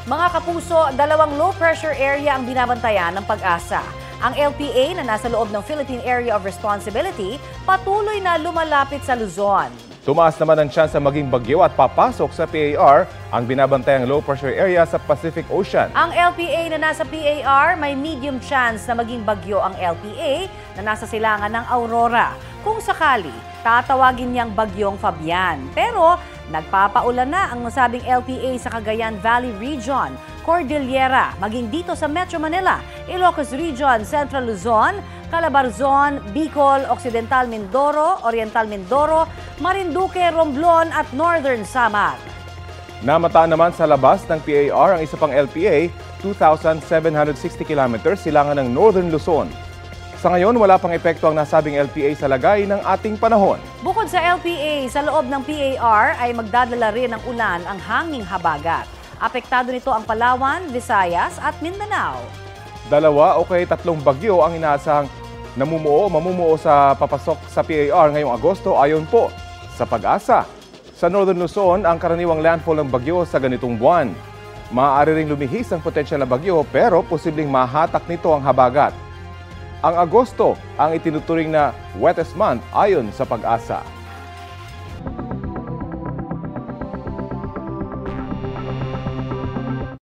Mga kapuso, dalawang low-pressure area ang binabantayan ng Pag-asa. Ang LPA na nasa loob ng Philippine Area of Responsibility patuloy na lumalapit sa Luzon. Tumaas naman ang tsansa maging bagyo at papasok sa PAR ang binabantayang low-pressure area sa Pacific Ocean. Ang LPA na nasa PAR may medium chance na maging bagyo ang LPA na nasa silangan ng Aurora. Kung sakali, tatawagin niyang bagyong Fabian. Pero nagpapaulan na ang nasabing LPA sa Cagayan Valley Region, Cordillera, maging dito sa Metro Manila, Ilocos Region, Central Luzon, Calabarzon, Bicol, Occidental Mindoro, Oriental Mindoro, Marinduque, Romblon at Northern Samar. Namataan naman sa labas ng PAR ang isa pang LPA, 2,760 kilometers silangan ng Northern Luzon. Sa ngayon, wala pang epekto ang nasabing LPA sa lagay ng ating panahon. Bukod sa LPA, sa loob ng PAR ay magdadala rin ng ulan ang hanging habagat. Apektado nito ang Palawan, Visayas at Mindanao. 2 o kaya 3 bagyo ang inaasahang mamumuo sa papasok sa PAR ngayong Agosto ayon po sa Pag-asa. Sa Northern Luzon, ang karaniwang landfall ng bagyo sa ganitong buwan. Maaari ring lumihis ang potensyal na bagyo pero posibleng mahatak nito ang habagat. Ang Agosto ang itinuturing na wettest month ayon sa Pag-asa.